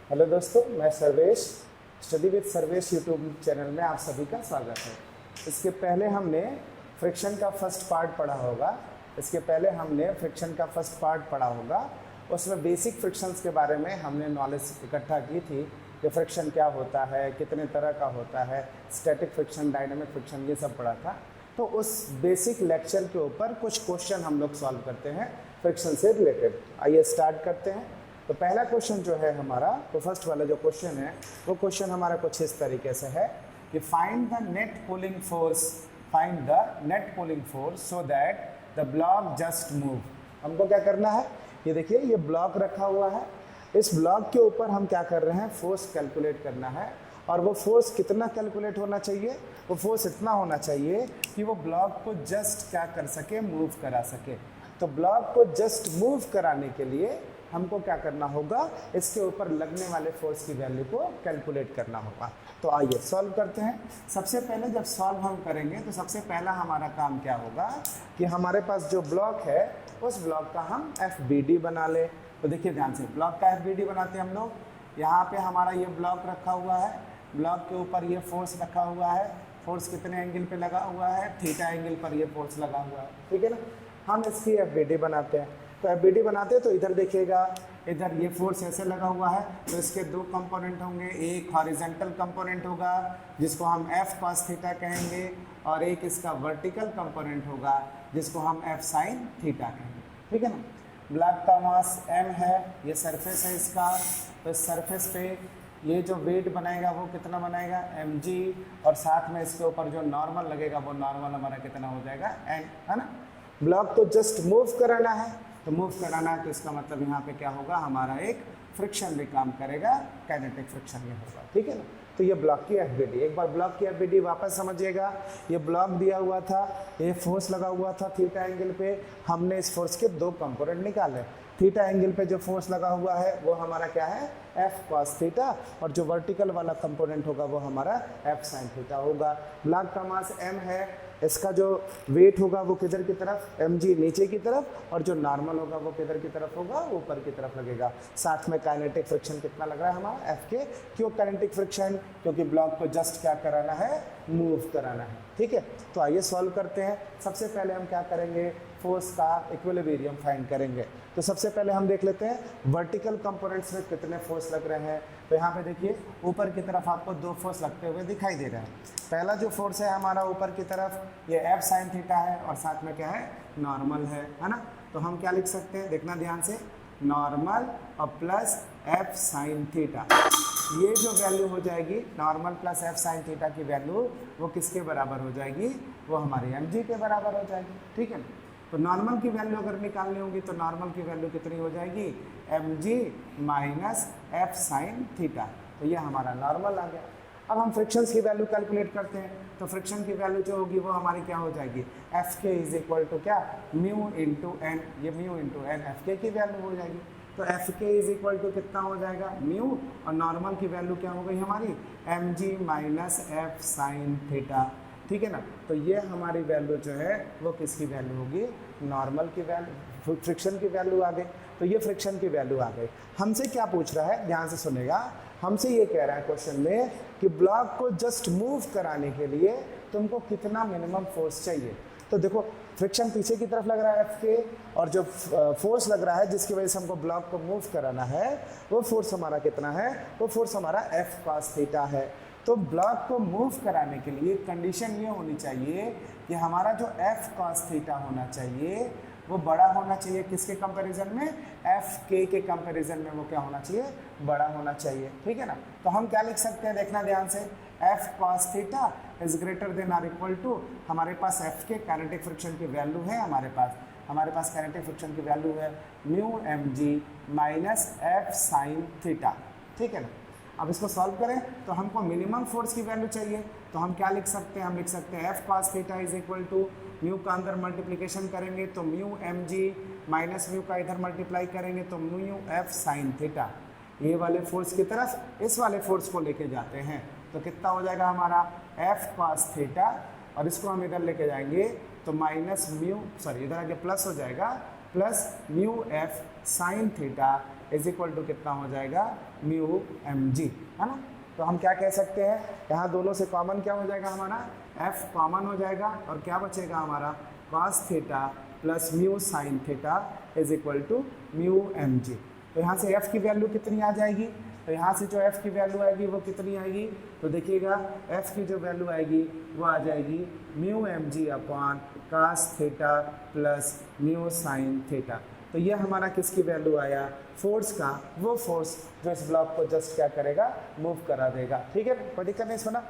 Hello दोस्तों, मैं Sarvesh study with Sarvesh YouTube channel में आप सभी का स्वागत है। इसके पहले हमने फ्रिक्शन का फर्स्ट पार्ट पढ़ा होगा। उसमें बेसिक फ्रिक्शंस के बारे में हमने नॉलेज इकट्ठा की थी कि फ्रिक्शन क्या होता है, कितने तरह का होता है, स्टैटिक फ्रिक्शन, डायनामिक फ्रिक्शन, ये सब पढ़ा था। तो उस बेसिक लेक्चर के ऊपर कुछ क्वेश्चन हम लोग सॉल्व करते हैं फ्रिक्शन से रिलेटेड। आइए स्टार्ट करते हैं। तो पहला क्वेश्चन जो है हमारा, तो फर्स्ट वाला जो क्वेश्चन है वो क्वेश्चन हमारा कुछ इस तरीके से है कि find the net pulling force so that the block just move. हमको क्या करना है, ये देखिए ये ब्लॉक रखा हुआ है, इस ब्लॉक के ऊपर हम क्या कर रहे हैं, फोर्स कैलकुलेट करना है। और वो फोर्स कितना कैलकुलेट होना चाहिए, वो फोर्स इतना होना चाहिए कि वो ब्लॉक को जस्ट क्या कर सके, मूव करा सके। तो ब्लॉक को जस्ट मूव कराने के लिए हमको क्या करना होगा, इसके ऊपर लगने वाले फोर्स की वैल्यू को कैलकुलेट करना होगा। तो आइए सॉल्व करते हैं। सबसे पहले जब सॉल्व हम करेंगे तो सबसे पहला हमारा काम क्या होगा कि हमारे पास जो ब्लॉक है उस ब्लॉक का हम FBD बना ले। तो देखिए ध्यान से, ब्लॉक का FBD बनाते हैं हम लोग। यहाँ पे हमारा ये ब्लॉक रखा हुआ है, ब्लॉक के ऊपर ये फोर्स रखा हुआ है। फोर्स कितने एंगल पे लगा हुआ है, थीटा एंगल पर ये फोर्स लगा हुआ है, ठीक है ना। हम इसकी FBD बनाते हैं। तो FBD बनाते हैं तो इधर देखिएगा, इधर ये फोर्स ऐसे लगा हुआ है, तो इसके दो कंपोनेंट होंगे। एक हॉरिजॉन्टल कंपोनेंट होगा जिसको हम F cos थीटा कहेंगे, और एक इसका वर्टिकल कंपोनेंट होगा जिसको हम F sin थीटा कहेंगे, ठीक है ना। ब्लॉक का मास m है, ये सरफेस है इसका। तो इस सरफेस पे ये जो वेट बनाएगा वो कितना बनाएगा, mg, और साथ में इसके ऊपर जो नॉर्मल लगेगा वो नॉर्मल हमारा कितना हो जाएगा, n, है ना। ब्लॉक को जस्ट मूव कराना है, तो मूव कराना है तो इसका मतलब यहाँ पे क्या होगा, हमारा एक फ्रिक्शन भी काम करेगा, काइनेटिक फ्रिक्शन ये होगा, ठीक है ना। तो ये ब्लॉक की FBD, एक बार ब्लॉक की FBD वापस समझिएगा। ये ब्लॉक दिया हुआ था, ये फोर्स लगा हुआ था थीटा एंगल पे। हमने इस फोर्स के दो कंपोनेंट निकाले। थीटा एंगल पे जो फोर्स लगा हुआ है वो हमारा क्या है, F cos थीटा, और जो वर्टिकल वाला कंपोनेंट होगा वो हमारा F sin थीटा होगा। ब्लॉक का मास m है, इसका जो वेट होगा वो किधर की तरफ, mg नीचे की तरफ, और जो नॉर्मल होगा वो किधर की तरफ होगा, ऊपर की तरफ लगेगा। साथ में काइनेटिक फ्रिक्शन कितना लग रहा है हमारा, F के। क्यों काइनेटिक फ्रिक्शन, क्योंकि ब्लॉक को जस्ट क्या कराना है, मूव कराना है, ठीक है। तो आइए सॉल्व करते हैं। सबसे पहले हम क्या करेंगे, फोर्स का इक्विलिब्रियम फाइंड करेंगे। तो सबसे पहले हम देख लेते हैं वर्टिकल कंपोनेंट्स में कितने फोर्स लग रहे हैं। तो यहाँ पे देखिए ऊपर की तरफ आपको दो फोर्स लगते हुए दिखाई दे रहे हैं। पहला जो फोर्स है हमारा ऊपर की तरफ, ये F sin थीटा है, और साथ में क्या है, नॉर्मल है ना। तो हम क्या लिख सकते हैं, देखना ध्यान से, नॉर्मल और प्लस F sin थीटा। ये जो वैल्यू हो जाएगी normal plus F sin theta की वैल्यू, वो किसके बराबर हो जाएगी, वो हमारी mg के बराबर हो जाएगी, ठीक है ना। तो नॉर्मल की वैल्यू अगर निकालनी होगी तो नॉर्मल की वैल्यू कितनी हो जाएगी, mg minus F sin theta. तो ये हमारा नॉर्मल आ गया। अब हम फ्रिक्शंस की वैल्यू कैलकुलेट करते हैं। तो फ्रिक्शन की वैल्यू जो होगी वो हमारी क्या हो जाएगी, Fk इज इक्वल टू क्या, म्यू इंटू एन। ये म्यू इंटू एन Fk की वैल्यू हो जाएगी। तो Fk इज इक्वल टू कितना हो जाएगा, म्यू, और नॉर्मल की वैल्यू क्या हो गई हमारी, mg minus F sin theta, ठीक है ना। तो ये हमारी वैल्यू जो है वो किसकी वैल्यू होगी, नॉर्मल की वैल्यू, फ्रिक्शन की वैल्यू आ गई। तो ये फ्रिक्शन की वैल्यू आ गई। हमसे क्या पूछ रहा है, ध्यान से सुनेगा। हमसे ये कह रहा है क्वेश्चन में कि ब्लॉक को जस्ट मूव कराने के लिए तुमको कितना मिनिमम फोर्स चाहिए। तो देखो फ्रिक्शन पीछे की तरफ लग रहा है F के, और जो फोर्स लग रहा है जिसकी वजह से हमको ब्लॉक को मूव कराना है, वो फोर्स हमारा कितना है, वो फोर्स हमारा F cos थीटा है। तो ब्लॉक को मूव कराने के लिए कंडीशन ये होनी चाहिए कि हमारा जो F cos थीटा होना चाहिए वो बड़ा होना चाहिए, किसके कंपैरिजन में, Fk के कंपैरिजन में वो क्या होना चाहिए, बड़ा होना चाहिए, ठीक है ना। तो हम क्या लिख सकते हैं, देखना ध्यान से, F cos theta is greater than or equal to, हमारे पास F के काइनेटिक फ्रिक्शन की वैल्यू है, हमारे पास काइनेटिक फ्रिक्शन की वैल्यू है mu mg minus F sin theta, ठीक है ना। अब इसको सॉल्व करें तो हमको मिनिमम फोर्स की वैल्यू चाहिए। तो हम क्या लिख सकते हैं, हम लिख सकते हैं F cos theta is equal to, mu का अंदर मल्टीप्लिकेशन करेंगे तो म्यू mg, माइनस म्यू का इधर मल्टीप्लाई करेंगे तो म्यू F sin थीटा। ये वाले फोर्स की तरफ इस वाले फोर्स को लेके जाते हैं तो कितना हो जाएगा हमारा F cos थीटा, और इसको हम इधर लेके जाएंगे तो माइनस म्यू, सॉरी इधर आगे प्लस हो जाएगा, plus mu F sine theta is equal to कितना हो जाएगा म्यू एम जी, है ना। तो हम क्या कह सकते हैं, यहाँ दोनों से कॉमन क्या हो जाएगा हमारा, f कॉमन हो जाएगा और क्या बचेगा हमारा cos theta plus mu sine theta is equal to mu m g. तो यहाँ से f की वैल्यू कितनी आ जाएगी, तो यहाँ से जो f की वैल्यू आएगी वो कितनी आएगी, तो देखिएगा f की जो वैल्यू आएगी वो आ जाएगी mu m g upon cos theta plus mu sine theta. तो ये हमारा किसकी वैल्यू आया, फोर्स का, वो फोर्स जो इस ब्लॉक को जस्ट क्या करेगा, मूव करा देगा। ठीक है, पढ़ी करने सुना,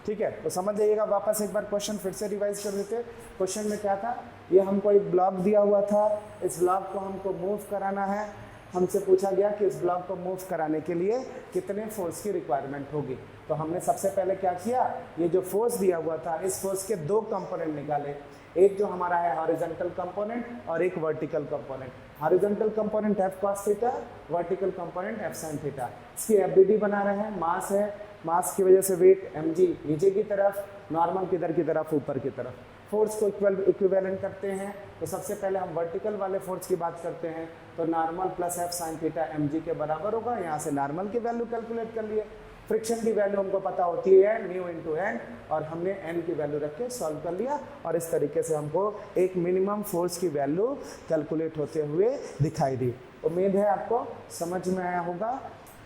ठीक है। तो समझ जाइएगा, वापस एक बार क्वेश्चन फिर से रिवाइज कर देते। क्वेश्चन में क्या था, ये हमको एक ब्लॉक दिया हुआ था, इस ब्लॉक को हमको मूव कराना है। हमसे पूछा गया कि इस ब्लॉक को मूव कराने के लिए कितने फोर्स की रिक्वायरमेंट होगी। तो हमने सबसे पहले क्या किया, ये जो फोर्स दिया हुआ था इस फोर्स के दो कंपोनेंट निकाले, एक जो हमारा है हॉरिजॉन्टल कंपोनेंट और एक vertical component. Horizontal component f cos theta, vertical component f sin theta. इसकी एफडीडी बना रहे हैं, मास है, मास की वजह से वेट mg नीचे की तरफ, नॉर्मल किधर की तरफ, ऊपर की तरफ। फोर्स को इक्विवेलेंट करते हैं, तो सबसे पहले हम वर्टिकल वाले फोर्स की बात करते हैं, तो normal plus f sin theta mg के बराबर होगा। यहाँ से नॉर्मल की वैल्यू कैलकुलेट कर लिए। फ्रिक्शन की वैल्यू हमको पता होती है म्यू इंटू एन, और हमने एन की वैल्यू रख के सॉल्व कर लिया, और इस तरीके से हमको एक मिनिमम फोर्स की वैल्यू कैलकुलेट होते हुए दिखाई दी। उम्मीद है आपको समझ में आया होगा।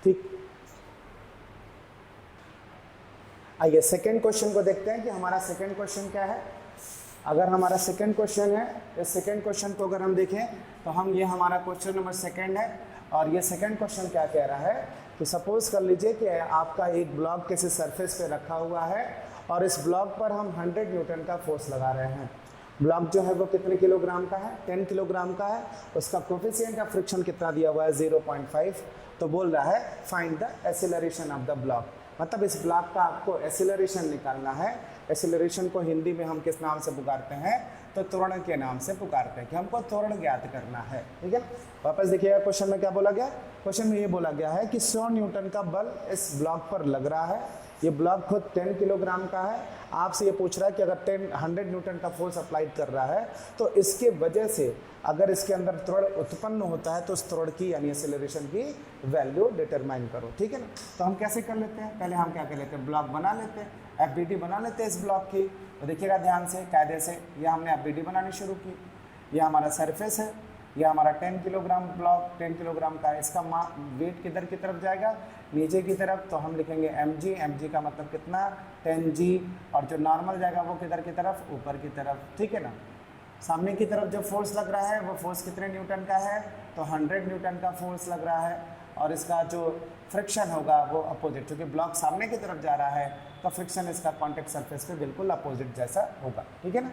ठीक, आइए सेकेंड क्वेश्चन को देखते हैं कि हमारा सेकेंड क्वेश्चन क्या है। अगर हमारा सेकेंड क्वेश्चन है, इस सेकेंड क्वेश्चन को अगर हम देखें तो हम, ये हमारा क्वेश्चन नंबर सेकेंड है, और ये सेकेंड क्वेश्चन क्या कह रहा है कि सपोज कर लीजिए कि आपका एक ब्लॉक किसी सरफेस पे रखा हुआ है और इस ब्लॉक पर हम 100 न्यूटन का फोर्स लगा रहे हैं। ब्लॉक जो है वो कितने किलोग्राम का है, 10 किलोग्राम का है। उसका कोफिशिएंट ऑफ फ्रिक्शन कितना दिया हुआ है, 0.5। तो बोल रहा है find the acceleration of the block, मतलब इस ब्लॉक का आपको एक्सीलरेशन निकालना है। एक्सीलरेशन को हिंदी में हम किस नाम से पुकारते हैं, तो त्वरण के नाम से पुकारते हैं कि हमको त्वरण ज्ञात करना है। ठीक है, वापस देखिएगा क्वेश्चन में क्या बोला गया। क्वेश्चन में ये बोला गया है कि 100 न्यूटन का बल इस ब्लॉक पर लग रहा है। ये ब्लॉक खुद 10 किलोग्राम का है। आपसे ये पूछ रहा है कि अगर 100 न्यूटन का फोर्स अप्लाइड कर रहा है तो इसके वजह से अगर इसके अंदर त्वरण उत्पन्न होता है तो उस त्वरण की यानी एक्सेलरेशन की वैल्यू डिटरमाइन करो। ठीक है ना, तो हम कैसे कर लेते हैं, पहले हम क्या कर लेते हैं, ब्लॉक बना लेते हैं, एफबीडी बना लेते हैं इस ब्लॉक की। तो देखिएगा ध्यान से, कायदे से, ये हमने एफबीडी बनानी शुरू की। ये हमारा सरफेस है, ये हमारा 10 किलोग्राम ब्लॉक, 10 किलोग्राम का, इसका वेट किधर की तरफ जाएगा, नीचे की तरफ। तो हम लिखेंगे mg का मतलब कितना, 10g, और जो नॉर्मल जाएगा वो किधर की तरफ, ऊपर की तरफ। ठीक है ना, सामने की तरफ जो फोर्स लग रहा है वो फोर्स कितने न्यूटन का है, तो 100 न्यूटन का फोर्स लग रहा है। और इसका जो फ्रिक्शन होगा वो अपोजिट, क्योंकि ब्लॉक सामने की तरफ जा रहा है तो फ्रिक्शन इसका कॉन्टेक्ट सरफेस पे बिल्कुल अपोजिट जैसा होगा। ठीक है ना,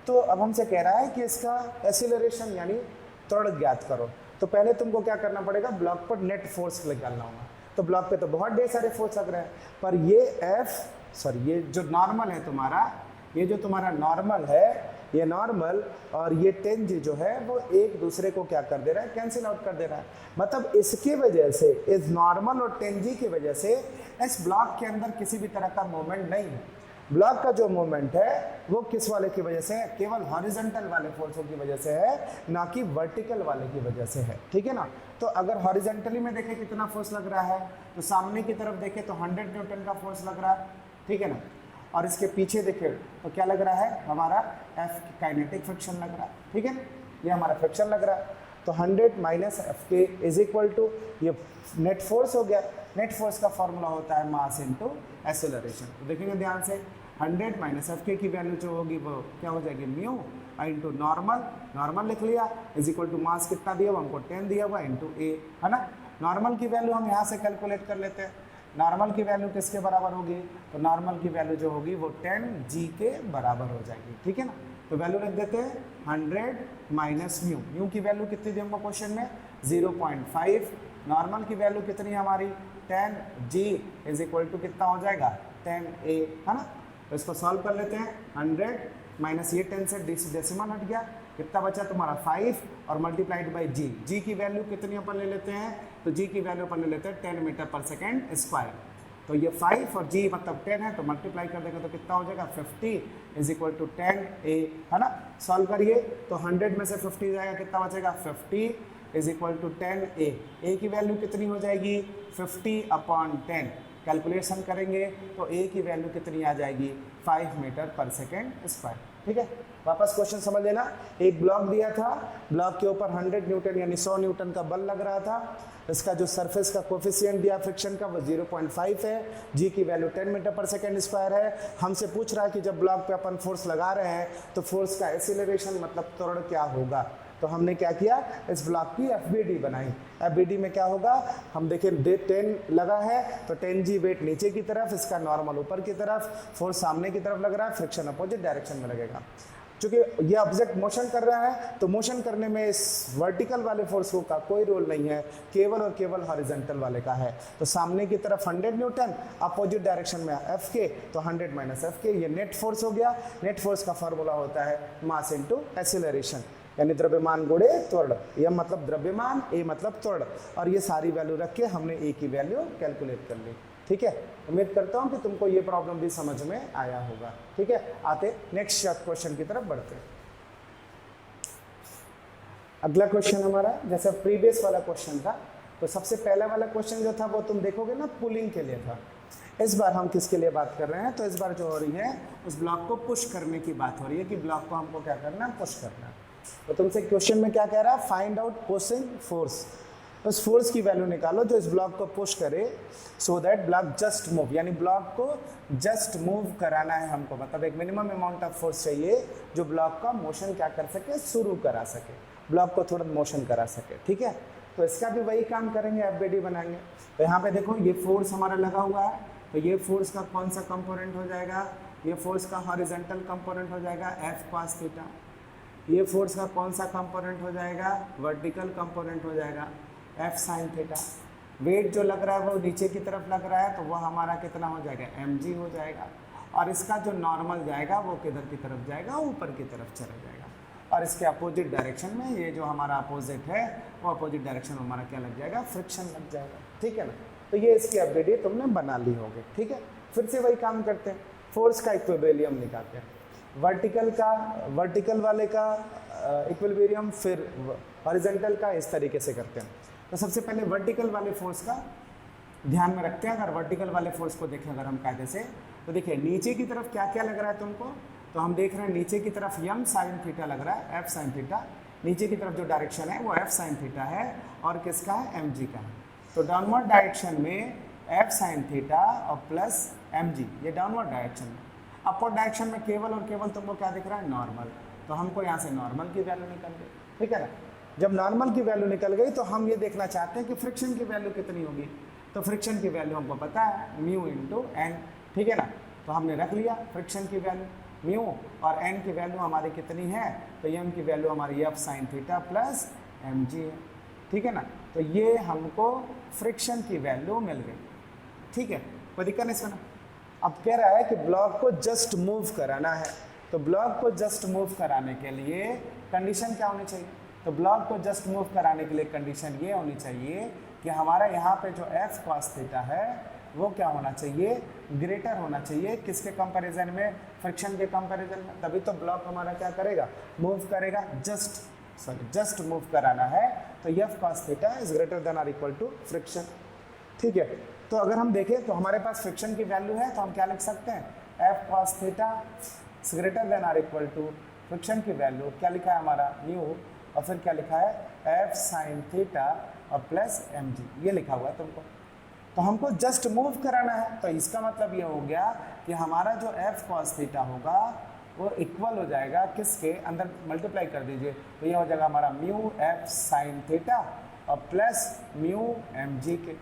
तो अब हमसे कह रहा है कि इसका एक्सीलरेशन यानी त्वरण ज्ञात करो। तो पहले तुमको क्या करना पड़ेगा, ब्लॉक पर नेट फोर्स निकालना होगा। तो ब्लॉक पे तो बहुत ढेर सारे फोर्स लग रहे हैं, पर ये जो नॉर्मल है तुम्हारा, ये जो तुम्हारा नॉर्मल है, ये नॉर्मल और ये 10g जो है वो एक दूसरे को क्या कर दे रहा है, कैंसिल आउट कर दे रहा है। मतलब इसकी वजह से, इस नॉर्मल और 10g की वजह से इस ब्लॉक के अंदर किसी भी तरह का मूवमेंट नहीं है। ब्लॉक का जो मूवमेंट है वो किस वाले की वजह से है, केवल हॉरिजॉन्टल वाले फोर्सों की वजह से है, ना कि वर्टिकल वाले की वजह से है। ठीक है ना, तो अगर हॉरिजॉन्टली में देखें कितना फोर्स लग रहा है, तो सामने की तरफ देखें तो 100 न्यूटन का फोर्स लग रहा है। ठीक है ना, और इसके पीछे देखें तो क्या लग रहा है, हमारा F काइनेटिक फ्रिक्शन लग रहा है। ठीक है ना, ये हमारा फ्रिक्शन लग रहा है। तो 100 minus Fk is equal to, ये नेट फोर्स हो गया। नेट फोर्स का फॉर्मूला होता है मास इनटू एक्सेलरेशन। तो देखेंगे ध्यान से, 100 माइनस Fk की वैल्यू जो होगी वो क्या हो जाएगी, म्यू इंटू नॉर्मल लिख लिया, इज इक्वल टू मास कितना दिया हुआ हमको, 10 दिया हुआ, इंटू ए, है ना। नॉर्मल की वैल्यू हम यहाँ से कैलकुलेट कर लेते हैं। नॉर्मल की वैल्यू किसके बराबर होगी, तो नॉर्मल की वैल्यू जो होगी वो 10g के बराबर हो जाएगी। ठीक है ना, तो वैल्यू लिख देते हैं 100 माइनस म्यू की वैल्यू कितनी दी हमको क्वेश्चन में, 0.5। नॉर्मल की वैल्यू कितनी है हमारी, 10g इज इक्वल टू कितना हो जाएगा, 10a, है ना। तो इसको सॉल्व कर लेते हैं, 100 माइनस ये 10 से डेसिमल हट गया, कितना बचा तुम्हारा 5, और मल्टीप्लाइड बाई जी की वैल्यू कितनी अपन ले लेते हैं, तो जी की वैल्यू अपन ले लेते हैं 10 मीटर पर सेकेंड स्क्वायर। तो ये 5 और जी मतलब 10 है, तो मल्टीप्लाई कर देंगे तो कितना हो जाएगा, 50 इज इक्वल टू 10a, है ना। सॉल्व करिए तो 100 में से 50 जाएगा, कितना बचेगा, 50 is equal to 10a। a की वैल्यू कितनी हो जाएगी 50/10। कैलकुलेशन करेंगे तो a की वैल्यू कितनी आ जाएगी 5 मीटर पर सेकेंड स्क्वायर। ठीक है, वापस क्वेश्चन समझ लेना। एक ब्लॉक दिया था, ब्लॉक के ऊपर 100 न्यूटन यानी 100 न्यूटन का बल लग रहा था। इसका जो सरफेस का कोफिशिएंट दिया फ्रिक्शन का वो 0.5 है। जी की वैल्यू 10 मीटर पर सेकेंड स्क्वायर है। हमसे पूछ रहा है कि जब ब्लॉक पे अपन फोर्स लगा रहे हैं तो फोर्स का एक्सीलरेशन मतलब त्वरण क्या होगा। तो हमने क्या किया, इस ब्लॉक की FBD बनाई। FBD में क्या होगा, हम देखें 10 लगा है तो 10G वेट नीचे की तरफ, इसका नॉर्मल ऊपर की तरफ, फोर्स सामने की तरफ लग रहा है, फ्रिक्शन अपोजिट डायरेक्शन में लगेगा। क्योंकि ये ऑब्जेक्ट मोशन कर रहा है तो मोशन करने में इस वर्टिकल वाले फोर्स का कोई रोल नहीं है, केवल और केवल हॉरिजॉन्टल वाले का है। तो सामने की तरफ 100 न्यूटन, अपोजिट डायरेक्शन में Fk, तो 100 माइनस Fk, ये नेट फोर्स हो गया। नेट फोर्स का फॉर्मूला होता है मास इनटू एक्सीलरेशन, यानी द्रव्यमान गुणे त्वरण। यह मतलब द्रव्यमान, ए मतलब त्वरण, और ये सारी वैल्यू रख के हमने ए की वैल्यू कैलकुलेट कर ली। ठीक है, उम्मीद करता हूं कि तुमको ये प्रॉब्लम भी समझ में आया होगा। ठीक है, आते नेक्स्ट क्वेश्चन की तरफ बढ़ते हैं। अगला क्वेश्चन हमारा जैसा प्रीवियस वाला क्वेश्चन था, तो सबसे पहला वाला क्वेश्चन जो था वो तुम देखोगे ना पुलिंग के लिए था। इस बार हम किसके लिए बात कर रहे हैं, तो इस बार जो हो रही है उस ब्लॉक को पुश करने की बात हो रही है कि ब्लॉक को हमको क्या करना है, पुश करना है। तो तुमसे क्वेश्चन में क्या कह रहा है, फाइंड आउट पुशिंग फोर्स। उस फोर्स की वैल्यू निकालो जो इस ब्लॉक को पुश करे, so that block just move, यानी ब्लॉक को जस्ट मूव कराना है हमको। मतलब एक मिनिमम अमाउंट ऑफ फोर्स चाहिए जो ब्लॉक का मोशन क्या कर सके, शुरू करा सके, ब्लॉक को थोड़ा मोशन करा सके। ठीक है, तो इसका भी वही काम करेंगे, FBD बनाएंगे। तो यहाँ पे देखो ये फोर्स हमारा लगा हुआ है, तो ये फोर्स का कौन सा कंपोनेंट हो जाएगा, ये फोर्स का हॉरिजॉन्टल कंपोनेंट हो जाएगा F cos थीटा। ये फोर्स का कौन सा कंपोनेंट हो जाएगा, वर्टिकल कंपोनेंट हो जाएगा F sin थीटा। वेट जो लग रहा है वो नीचे की तरफ लग रहा है, तो वो हमारा कितना हो जाएगा, mg हो जाएगा। और इसका जो नॉर्मल जाएगा वो किधर की तरफ जाएगा, ऊपर की तरफ चला जाएगा। और इसके अपोजिट डायरेक्शन में ये जो हमारा अपोजिट है वो अपोजिट डायरेक्शन में हमारा क्या लग जाएगा, फ्रिक्शन लग जाएगा। ठीक है ना, तो ये इसकी FBD तुमने बना ली होगी। ठीक है, फिर से वही काम करते हैं, फोर्स का इक्विलिब्रियम निकालते हैं। वर्टिकल वाले का इक्विलिब्रियम, फिर हॉरिजॉन्टल का, इस तरीके से करते हैं। तो सबसे पहले वर्टिकल वाले फोर्स का ध्यान में रखते हैं। अगर वर्टिकल वाले फोर्स को देखें अगर हम कायदे से, तो देखिए नीचे की तरफ क्या क्या लग रहा है तुमको, तो हम देख रहे हैं नीचे की तरफ m sin थीटा लग रहा है, F sin थीटा। नीचे की तरफ जो डायरेक्शन है वो F sin थीटा है, और किसका है, mg का है। तो डाउनवर्ड डायरेक्शन में F sin थीटा और प्लस mg, ये डाउनवर्ड डायरेक्शन में। अपवर्ड डायरेक्शन में केवल और केवल तुमको क्या दिख रहा है, नॉर्मल। तो हमको यहाँ से नॉर्मल की वैल्यू निकल गई। ठीक है ना, जब नॉर्मल की वैल्यू निकल गई तो हम ये देखना चाहते हैं कि फ्रिक्शन की वैल्यू कितनी होगी। तो फ्रिक्शन की वैल्यू हमको पता है म्यू इंटू एन। ठीक है ना, तो हमने रख लिया फ्रिक्शन की वैल्यू म्यू, और एन की वैल्यू हमारी कितनी है, तो एम की वैल्यू हमारी F sin theta plus mg है। ठीक है ना, तो ये हमको फ्रिक्शन की वैल्यू मिल गई। ठीक है, कोई दिक्कत नहीं इसमें। अब कह रहा है कि ब्लॉक को जस्ट मूव कराना है, तो ब्लॉक को जस्ट मूव कराने के लिए कंडीशन क्या होनी चाहिए, तो ब्लॉक को जस्ट मूव कराने के लिए कंडीशन ये होनी चाहिए कि हमारा यहाँ पे जो F cos थीटा है वो क्या होना चाहिए, ग्रेटर होना चाहिए। किसके कंपैरिजन में, फ्रिक्शन के कंपैरिजन में। तभी तो ब्लॉक हमारा क्या करेगा, मूव करेगा। जस्ट मूव कराना है तो F cos theta is greater then और इक्वल टू फ्रिक्शन। ठीक है, तो अगर हम देखें तो हमारे पास फ्रिक्शन की वैल्यू है, तो हम क्या लिख सकते हैं, F cos theta greater than और इक्वल टू फ्रिक्शन की वैल्यू क्या लिखा है हमारा, म्यू, और फिर क्या लिखा है F sin थीटा और प्लस mg, ये लिखा हुआ है तुमको। तो हमको जस्ट मूव कराना है, तो इसका मतलब ये हो गया कि हमारा जो F cos थीटा होगा वो इक्वल हो जाएगा किसके, अंदर मल्टीप्लाई कर दीजिए, तो ये हो जाएगा हमारा म्यू F sin थीटा और प्लस म्यू mg के।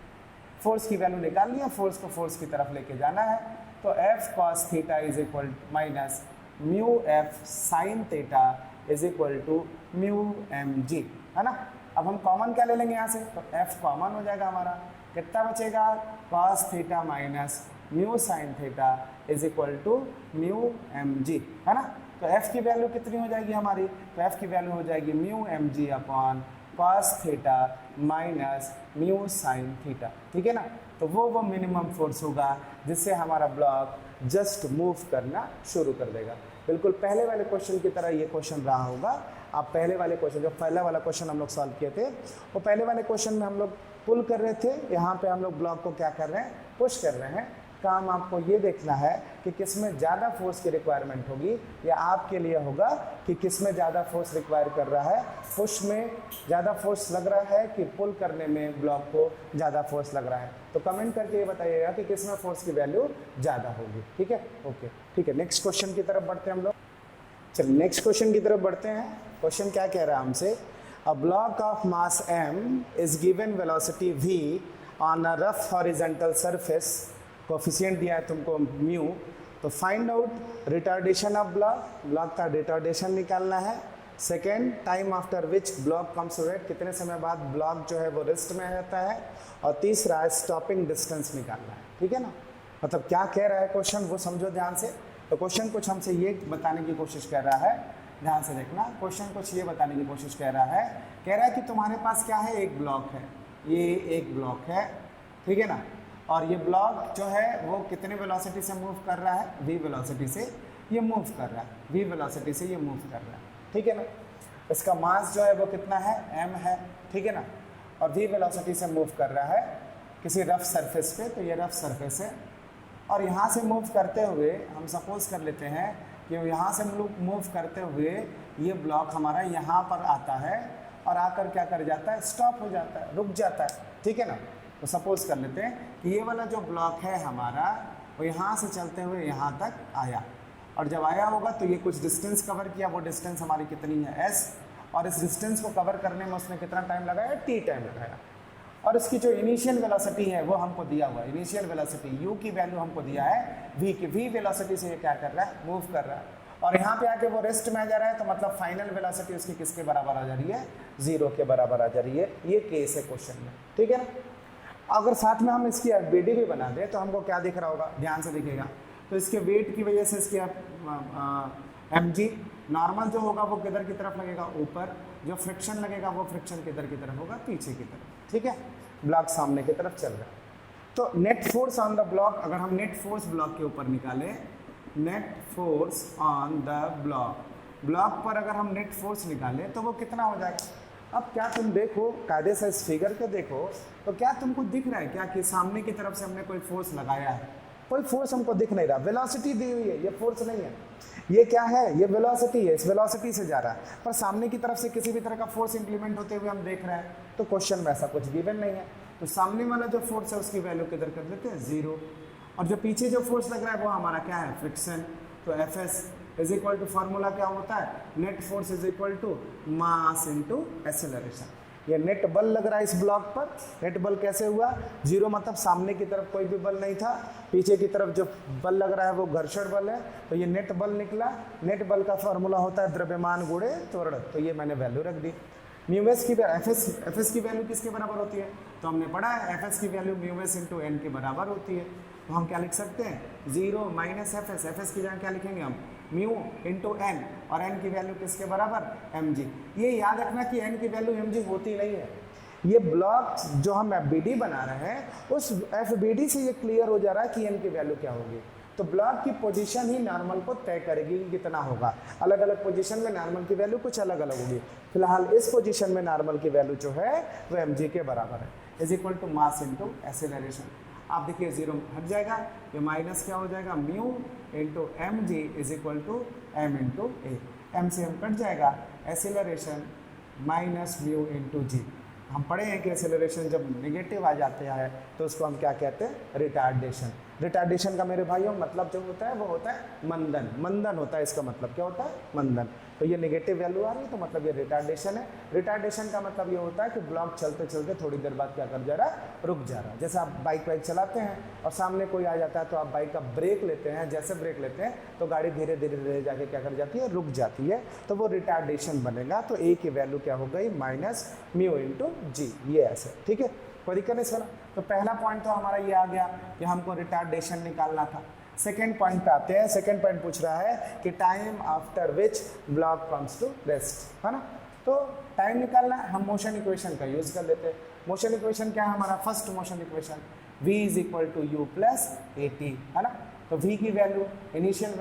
फोर्स की वैल्यू निकालनी है, फोर्स को फोर्स की तरफ लेके जाना है, तो F cos theta is equal minus mu F sin theta is equal to mu mg, है ना। अब हम कॉमन क्या ले लेंगे यहाँ से, तो F कॉमन हो जाएगा हमारा, कितना बचेगा, cos theta minus mu sin theta is equal to mu mg, है ना। तो F की वैल्यू कितनी हो जाएगी हमारी, तो F की वैल्यू हो जाएगी mu mg upon cos theta minus mu sine theta, ठीक है ना। तो वो मिनिमम फोर्स होगा जिससे हमारा ब्लॉक जस्ट मूव करना शुरू कर देगा। बिल्कुल पहले वाले क्वेश्चन की तरह ये क्वेश्चन रहा होगा। आप पहले वाले क्वेश्चन, जो पहला वाला क्वेश्चन हम लोग सॉल्व किए थे, वो पहले वाले क्वेश्चन में हम लोग पुल कर रहे थे, यहाँ पे हम लोग ब्लॉक को क्या कर रहे हैं, पुश कर रहे हैं। काम आपको ये देखना है कि किस में ज़्यादा फोर्स की रिक्वायरमेंट होगी, या आपके लिए होगा कि किस में ज़्यादा फोर्स रिक्वायर कर रहा है, पुश में ज़्यादा फोर्स लग रहा है कि पुल करने में ब्लॉक को ज़्यादा फोर्स लग रहा है। तो कमेंट करके ये बताइएगा कि किस में फोर्स की वैल्यू ज़्यादा होगी, ठीक है। ओके, ठीक है, नेक्स्ट क्वेश्चन की तरफ बढ़ते हैं हम लोग। चलिए नेक्स्ट क्वेश्चन की तरफ बढ़ते हैं। क्वेश्चन क्या कह रहा है हमसे, a block of mass m is given velocity v on a rough horizontal surface, coefficient दिया है तुमको म्यू, तो find out retardation of block, block का रिटार्डेशन निकालना है। Second, time after which block comes to rest, कितने समय बाद ब्लॉक जो है वो रेस्ट में रहता है। और तीसरा, स्टॉपिंग डिस्टेंस निकालना है, ठीक है ना। मतलब क्या कह रहा है क्वेश्चन वो समझो ध्यान से। तो क्वेश्चन कुछ हमसे ये बताने की कोशिश कर रहा है, ध्यान से देखना। क्वेश्चन कुछ ये बताने की कोशिश कर रहा है कि तुम्हारे पास क्या है, एक ब्लॉक है, ये एक ब्लॉक है, ठीक है ना। और ये ब्लॉक जो है वो कितने वेलोसिटी से मूव कर रहा है, v वेलोसिटी से ये मूव कर रहा है, v वेलोसिटी से ये मूव कर रहा है, ठीक है ना। इसका मास जो है वो कितना है, m है, ठीक है ना। और v वेलोसिटी से मूव कर रहा है किसी रफ सरफेस पे, तो ये रफ सरफेस है। और यहाँ से मूव करते हुए हम सपोज कर लेते हैं कि यहाँ से मूव करते हुए ये ब्लॉक हमारा यहाँ पर आता है और आकर क्या कर जाता है, स्टॉप हो जाता है, रुक जाता है, ठीक है ना। तो सपोज कर लेते हैं कि ये वाला जो ब्लॉक है हमारा वो यहाँ से चलते हुए यहाँ तक आया, और जब आया होगा तो ये कुछ डिस्टेंस कवर किया, वो डिस्टेंस हमारी कितनी है, s, और इस डिस्टेंस को कवर करने में उसने कितना टाइम लगाया, t टाइम लगाया। और इसकी जो इनिशियल वेलोसिटी है वो हमको दिया हुआ है, इनिशियल वेलोसिटी u की वैल्यू हमको दिया है v की, v वेलोसिटी से ये क्या कर रहा है, मूव कर रहा है। और यहाँ पे आके वो रेस्ट में आ जा रहा है, तो मतलब फाइनल वेलोसिटी उसकी किसके बराबर आ जा रही है, 0 के बराबर आ जा रही है। ये केस है क्वेश्चन में, ठीक है ना। अगर साथ में हम इसकी एफबीडी भी बना दें तो हमको क्या दिख रहा होगा, ध्यान से दिखेगा। तो इसके वेट की वजह से इसकी mg नॉर्मल जो होगा वो किधर की तरफ लगेगा, ऊपर। जो फ्रिक्शन लगेगा वो फ्रिक्शन किधर की तरफ होगा, पीछे की तरफ, ठीक है। ब्लॉक सामने की तरफ चल रहा है। तो net force on the block, अगर हम नेट फोर्स ब्लॉक के ऊपर निकालें, net force on the block पर अगर हम नेट फोर्स निकालें तो वो कितना हो जाएगा। अब क्या तुम देखो कायदे से इस फिगर के देखो, तो क्या तुमको दिख रहा है क्या कि सामने की तरफ से हमने कोई फोर्स लगाया है, कोई फोर्स हमको दिख नहीं रहा। वेलोसिटी दी हुई है, ये फोर्स नहीं है, ये क्या है, ये वेलोसिटी है, इस वेलोसिटी से जा रहा है, पर सामने की तरफ से किसी भी तरह का फोर्स इंप्लीमेंट होते हुए हम देख रहे हैं। तो क्वेश्चन में ऐसा कुछ गिवन नहीं है, तो सामने वाला जो फोर्स है उसकी वैल्यू किधर कर देते हैं, 0। और जो पीछे जो फोर्स लग रहा है वो हमारा क्या है, फ्रिक्शन। तो Fs is equal to, formula क्या होता है, net force is equal to mass into acceleration. ये नेट बल लग रहा है इस ब्लॉक पर, नेट बल कैसे हुआ, 0 मतलब सामने की तरफ कोई भी बल नहीं था, पीछे की तरफ जो बल लग रहा है वो घर्षण बल है, तो ये नेट बल निकला। नेट बल का फार्मूला होता है द्रव्यमान गुणे त्वरण, तो ये मैंने वैल्यू रख दी। म्यूएस की एफएस की वैल्यू किसके बराबर होती है, तो हमने पढ़ा है एफएस की वैल्यू म्यूएस इंटू एन के बराबर होती है। तो हम क्या लिख सकते हैं, 0 माइनस एफएस की जगह क्या लिखेंगे हम, म्यू इंटू एन, और एन की वैल्यू किसके बराबर, एम जी। ये याद रखना कि एन की वैल्यू एम जी होती नहीं है। ये ब्लॉक जो हम एफबीडी बना रहे हैं उस एफबीडी से ये क्लियर हो जा रहा है कि एन की वैल्यू क्या होगी। तो ब्लॉक की पोजीशन ही नॉर्मल को तय करेगी कि कितना होगा। अलग अलग पोजीशन में नॉर्मल की वैल्यू कुछ अलग अलग होगी। फिलहाल इस पोजीशन में नॉर्मल की वैल्यू जो है वो एम जी के बराबर है, is equal to mass into acceleration. आप देखिए 0 हट जाएगा, ये माइनस क्या हो जाएगा, mu into m g is equal to m into A. M से एम कट जाएगा, acceleration minus mu into g. हम पढ़े हैं कि एक्सेलरेशन जब नेगेटिव आ जाते हैं तो उसको हम क्या कहते हैं, रिटार्डेशन। रिटार्डेशन का मेरे भाइयों मतलब जो होता है वो होता है मंदन। मंदन होता है, इसका मतलब क्या होता है, मंदन। तो ये नेगेटिव वैल्यू आ रही है तो मतलब ये रिटार्डेशन है। रिटार्डेशन का मतलब ये होता है कि ब्लॉक चलते चलते थोड़ी देर बाद क्या कर जा रहा है, रुक जा रहा है। जैसे आप बाइक चलाते हैं और सामने कोई आ जाता है तो आप बाइक का ब्रेक लेते हैं, जैसे ब्रेक लेते हैं तो गाड़ी धीरे धीरे धीरे जाके क्या कर जाती है, रुक जाती है, तो वो रिटार्डेशन बनेगा। तो ए की वैल्यू क्या हो गई, माइनस म्यू इंटू जी, ये ऐसे, ठीक है, कोई दिक्कत नहीं सर। तो पहला पॉइंट तो हमारा ये आ गया कि हमको रिटार्डेशन निकालना था। सेकेंड पॉइंट पे आते हैं। सेकेंड पॉइंट पूछ रहा है कि time after which block comes to rest, है ना। तो टाइम निकालना है, हम मोशन इक्वेशन का यूज़ कर लेते हैं। मोशन इक्वेशन क्या है हमारा, first motion equation v is equal to u plus a t, है ना। तो v की वैल्यू इनिशियल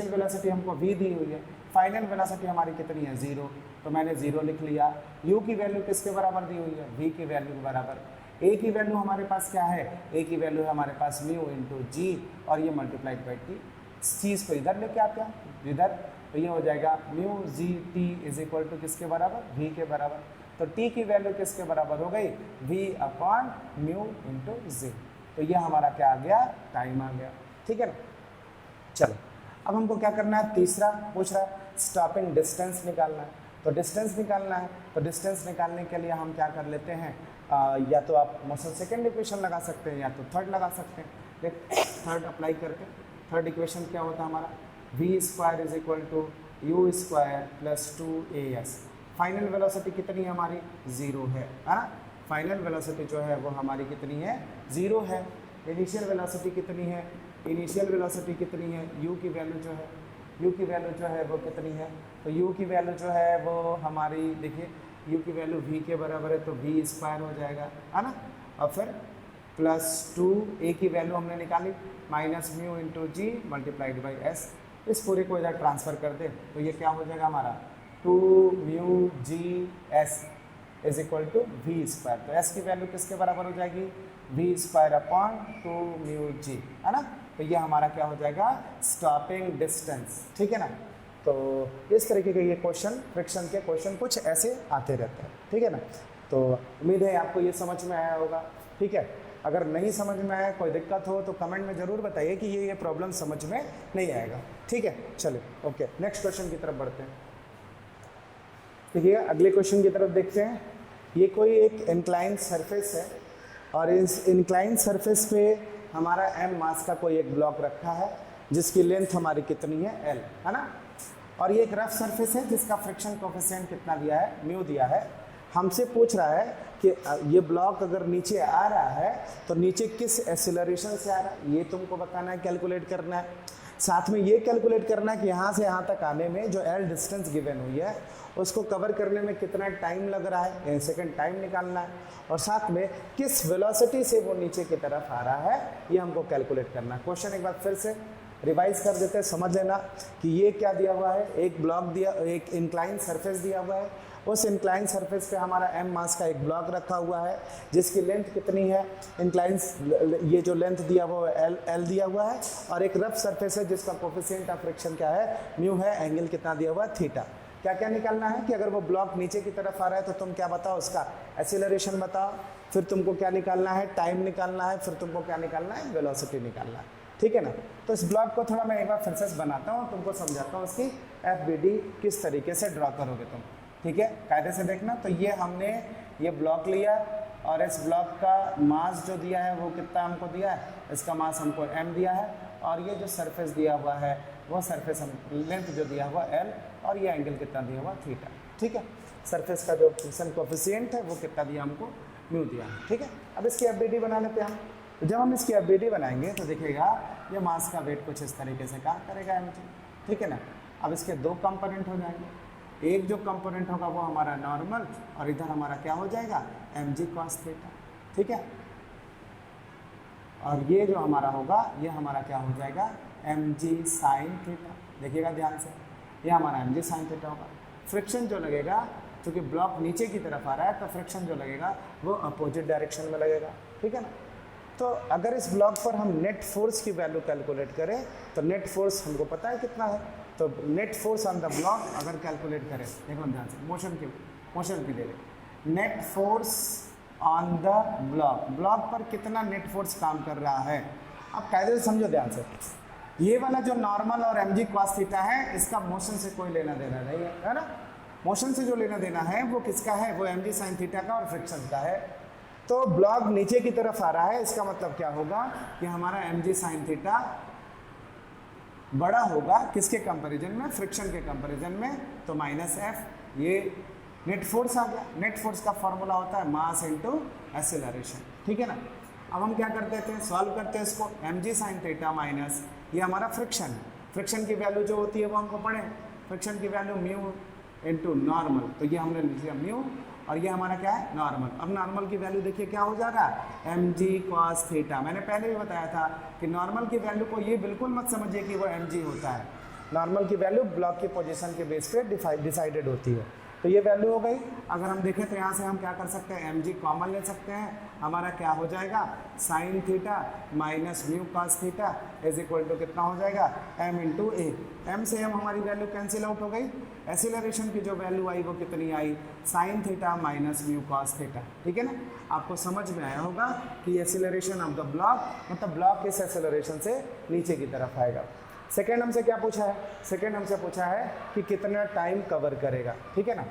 वेलोसिटी हमको v दी हुई है, फाइनल वेलोसिटी हमारी कितनी है 0, तो मैंने 0 लिख लिया। u की वैल्यू किसके बराबर दी हुई है, v की वैल्यू के बराबर। a की वैल्यू हमारे पास क्या है, a की वैल्यू है हमारे पास म्यू इंटू जी, और ये मल्टीप्लाइड बाई टी। इस चीज़ को इधर लेके आते हैं इधर, तो ये हो जाएगा mu g t is equal to किसके बराबर, v के बराबर। तो t की वैल्यू किसके बराबर हो गई, v upon mu into g. तो ये हमारा क्या आ गया, टाइम आ गया, ठीक है ना। चलो अब हमको क्या करना है, तीसरा पूछ रहा है स्टॉपिंग डिस्टेंस निकालना है। तो डिस्टेंस निकालना है, तो डिस्टेंस निकालने के लिए हम क्या कर लेते हैं, या तो आप मोशन सेकेंड इक्वेशन लगा सकते हैं या तो थर्ड लगा सकते हैं। देख थर्ड अप्लाई करके, थर्ड इक्वेशन क्या होता है हमारा, v square is equal to u square plus 2as। Final velocity कितनी है हमारी, 0 है ना। फाइनल वेलोसिटी जो है वो हमारी कितनी है, 0 है। इनिशियल वेलोसिटी कितनी है, इनिशियल वेलोसिटी कितनी है, u की वैल्यू जो है, u की वैल्यू जो है वो कितनी है, तो u की वैल्यू जो है वो हमारी देखिए u की वैल्यू v के बराबर है, तो v स्क्वायर हो जाएगा, है ना। और फिर प्लस 2 a की वैल्यू हमने निकाली minus mu into g multiplied by s. इस पूरे को इधर ट्रांसफ़र कर दे तो ये क्या हो जाएगा हमारा 2 mu g s is equal to v square. तो एस की वैल्यू किसके बराबर हो जाएगी, v square upon 2 mu g, है ना। तो ये हमारा क्या हो जाएगा, स्टॉपिंग डिस्टेंस, ठीक है ना। तो इस तरीके के ये क्वेश्चन, फ्रिक्शन के क्वेश्चन कुछ ऐसे आते रहते हैं, ठीक है ना। तो उम्मीद है आपको ये समझ में आया होगा, ठीक है। अगर नहीं समझ में आया, कोई दिक्कत हो तो कमेंट में ज़रूर बताइए कि ये प्रॉब्लम समझ में नहीं आएगा, ठीक है। चलिए ओके, नेक्स्ट क्वेश्चन की तरफ बढ़ते हैं। देखिए अगले क्वेश्चन की तरफ देखते हैं। ये कोई एक इंक्लाइन सरफेस है और इस इंक्लाइन सरफेस पे हमारा m मास का कोई एक ब्लॉक रखा है जिसकी लेंथ हमारी कितनी है l, है ना। और ये एक रफ सरफेस है जिसका फ्रिक्शन कोफिशिएंट कितना दिया है, म्यू दिया है। हमसे पूछ रहा है कि ये ब्लॉक अगर नीचे आ रहा है तो नीचे किस एक्सीलरेशन से आ रहा है, ये तुमको बताना है, कैलकुलेट करना है। साथ में ये कैलकुलेट करना है कि यहाँ से यहाँ तक आने में जो एल डिस्टेंस गिवन हुई है उसको कवर करने में कितना टाइम लग रहा है, सेकंड टाइम निकालना है। और साथ में किस वेलोसिटी से वो नीचे की तरफ आ रहा है ये हमको कैलकुलेट करना है। क्वेश्चन एक बार फिर से रिवाइज कर देते हैं, समझ लेना कि ये क्या दिया हुआ है, एक ब्लॉक दिया, एक इंक्लाइन सरफेस दिया हुआ है। उस इंक्लाइन सरफेस पे हमारा m मास का एक ब्लॉक रखा हुआ है जिसकी लेंथ कितनी है, इंक्लाइन ये जो लेंथ दिया हुआ है l दिया हुआ है। और एक रफ सरफेस है जिसका कोफिशिएंट ऑफ फ्रिक्शन क्या है, म्यू है, एंगल कितना दिया हुआ है, थीटा। क्या क्या निकालना है कि अगर वो ब्लॉक नीचे की तरफ आ रहा है तो तुम क्या बताओ, उसका एक्सीलरेशन बताओ, फिर तुमको क्या निकालना है, टाइम निकालना है, फिर तुमको क्या निकालना है, वेलोसिटी निकालना है, ठीक है ना। तो इस ब्लॉक को थोड़ा मैं एक बार फिर से बनाता हूँ, तुमको समझाता हूँ उसकी FBD किस तरीके से ड्रॉ करोगे तुम, ठीक है। कायदे से देखना। तो ये हमने ये ब्लॉक लिया और इस ब्लॉक का मास जो दिया है वो कितना हमको दिया है, इसका मास हमको m दिया है। और ये जो सरफेस दिया हुआ है वो सरफेस हम लेंथ जो दिया हुआ l, और ये एंगल कितना दिया हुआ थीटा, ठीक है। सरफेस का जो फ्रिक्शन कोफिशिएंट है वो कितना दिया हमको, म्यू दिया है, ठीक है। अब इसकी FBD बना लेते हैं हम। तो जब हम इसकी FBD बनाएंगे तो देखिएगा ये मास का वेट कुछ इस तरीके से काम करेगा mg, ठीक है ना। अब इसके दो कंपोनेंट हो जाएंगे, एक जो कंपोनेंट होगा वो हमारा नॉर्मल और इधर हमारा क्या हो जाएगा mg cos थीटा, ठीक है। और ये जो हमारा होगा ये हमारा क्या हो जाएगा mg sin थीटा। देखिएगा ध्यान से, ये हमारा mg sin थीटा होगा। फ्रिक्शन जो लगेगा, क्योंकि ब्लॉक नीचे की तरफ आ रहा है तो फ्रिक्शन जो लगेगा वो अपोजिट डायरेक्शन में लगेगा, ठीक है ना। तो अगर इस ब्लॉक पर हम नेट फोर्स की वैल्यू कैलकुलेट करें तो नेट फोर्स हमको पता है कितना है। तो net force on the block अगर कैलकुलेट करें, देखो ध्यान से, मोशन की ले लें, net force on the block, block पर कितना नेट फोर्स काम कर रहा है। अब कायदे से समझो ध्यान से, ये वाला जो नॉर्मल और mg cos थीटा है इसका मोशन से कोई लेना देना नहीं है ना। मोशन से जो लेना देना है वो किसका है, वो mg sin थीटा का और फ्रिक्शन का है। तो ब्लॉक नीचे की तरफ आ रहा है, इसका मतलब क्या होगा कि हमारा mg sin थीटा बड़ा होगा किसके कंपैरिजन में, फ्रिक्शन के कंपैरिजन में। तो -f, ये नेट फोर्स आ गया। नेट फोर्स का फॉर्मूला होता है मास इनटू एक्सीलरेशन, ठीक है ना। अब हम क्या करते थे, सॉल्व करते हैं इसको, mg sin थीटा माइनस ये हमारा फ्रिक्शन की वैल्यू जो होती है वो हमको पढ़े, फ्रिक्शन की वैल्यू म्यू इंटू नॉर्मल, तो ये हमने लिख लिया म्यू और ये हमारा क्या है नॉर्मल। अब नॉर्मल की वैल्यू देखिए क्या हो जा रहा है एम जी कॉस थीटा। मैंने पहले भी बताया था कि नॉर्मल की वैल्यू को ये बिल्कुल मत समझिए कि वो एम जी होता है, नॉर्मल की वैल्यू ब्लॉक की पोजीशन के बेस पे डिसाइडेड होती है। तो ये वैल्यू हो गई। अगर हम देखें तो यहाँ से हम क्या कर सकते हैं, एम जी कॉमन ले सकते हैं, हमारा क्या हो जाएगा sine theta minus mu cos theta is equal to कितना हो जाएगा एम इंटू ए। एम से एम हमारी वैल्यू कैंसिल आउट हो गई, एसिलरेशन की जो वैल्यू आई वो कितनी आई sine theta minus mu cos theta. ठीक है ना, आपको समझ में आया होगा कि एसिलरेशन ऑफ द ब्लॉक मतलब ब्लॉक इस एसिलरेशन से नीचे की तरफ आएगा। सेकेंड हमसे क्या पूछा है, सेकेंड हमसे पूछा है कि कितना टाइम कवर करेगा। ठीक है ना,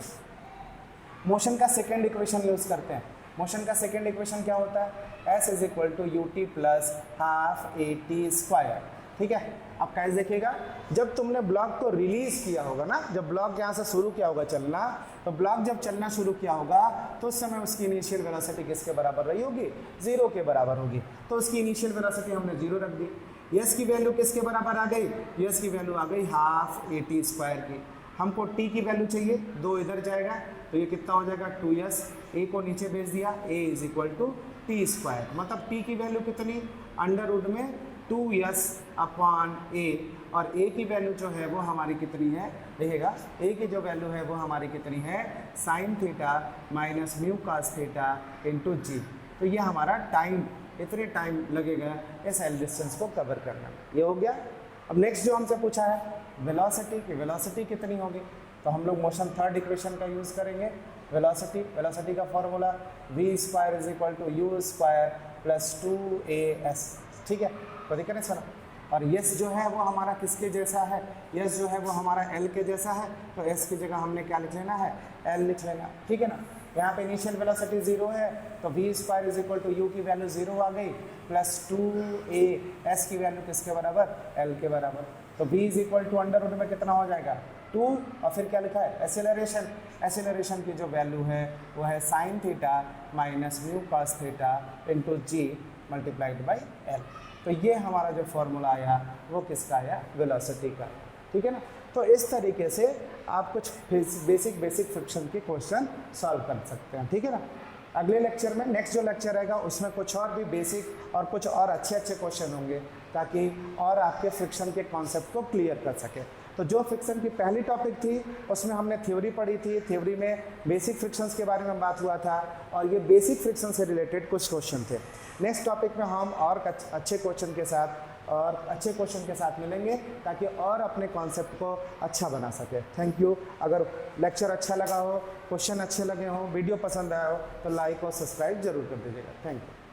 मोशन का सेकेंड इक्वेशन यूज करते हैं। मोशन का सेकेंड इक्वेशन क्या होता है s is equal to u t plus half a t square. ठीक है, अब कैसे देखिएगा, जब तुमने ब्लॉक को रिलीज किया होगा ना, जब ब्लॉक यहाँ से शुरू किया होगा चलना, तो ब्लॉक जब चलना शुरू किया होगा तो उस समय उसकी इनिशियल वेलोसिटी किसके बराबर रही होगी, 0 के बराबर होगी। तो उसकी इनिशियल वेलोसिटी हमने 0 रख दी। यस की वैल्यू किसके बराबर आ गई, यस की वैल्यू आ गई हाफ ए टी स्क्वायर की। हमको टी की वैल्यू चाहिए, 2 इधर जाएगा तो ये कितना हो जाएगा 2s, ए को नीचे भेज दिया, A is equal to T square. मतलब टी की वैल्यू कितनी अंडर रूट में 2s अपॉन ए, और ए की वैल्यू जो है वो हमारी कितनी है रहेगा, ए की जो वैल्यू है वो हमारी कितनी है sine theta minus mu cos theta into g. तो ये हमारा टाइम, इतने टाइम लगेगा इस एल डिस्टेंस को कवर करना। ये हो गया। अब नेक्स्ट जो हमसे पूछा है वेलोसिटी की, वेलोसिटी कितनी होगी, तो हम लोग मोशन थर्ड इक्वेशन का यूज़ करेंगे। वेलोसिटी, वेलोसिटी का formula v square is equal to u square plus 2as। ठीक है, तो देखिए ना सर, और यस जो है वो हमारा किसके जैसा है, यस जो है वो हमारा एल के जैसा है, तो एस की जगह हमने क्या लिख लेना है एल लिख लेना। ठीक है ना, यहाँ पे इनिशियल वेलोसिटी 0 है तो v square is equal to u की वैल्यू 0 आ गई प्लस 2a, एस की वैल्यू किसके बराबर एल के बराबर। तो v is equal to under root में कितना हो जाएगा 2, और फिर क्या लिखा है एसिलरेशन, एसिलरेशन की जो वैल्यू है वो है sine theta minus mu cos theta into g multiplied by l. तो ये हमारा जो फॉर्मूला आया वो किसका आया वेलोसिटी का। ठीक है ना, तो इस तरीके से आप कुछ बेसिक फ्रिक्शन के क्वेश्चन सॉल्व कर सकते हैं। ठीक है ना, अगले लेक्चर में नेक्स्ट जो लेक्चर रहेगा उसमें कुछ और भी बेसिक और कुछ और अच्छे क्वेश्चन होंगे ताकि और आपके फ्रिक्शन के कॉन्सेप्ट को क्लियर कर सके। तो जो फ्रिक्शन की पहली टॉपिक थी उसमें हमने थ्योरी पढ़ी थी, थ्योरी में बेसिक फ्रिक्शंस के बारे में बात हुआ था और ये बेसिक फ्रिक्शन से रिलेटेड कुछ क्वेश्चन थे। नेक्स्ट टॉपिक में हम और अच्छे क्वेश्चन के साथ मिलेंगे ताकि और अपने कॉन्सेप्ट को अच्छा बना सके। Thank you. अगर लेक्चर अच्छा लगा हो, क्वेश्चन अच्छे लगे हो, वीडियो पसंद आया हो तो लाइक और सब्सक्राइब जरूर कर दीजिएगा। Thank you.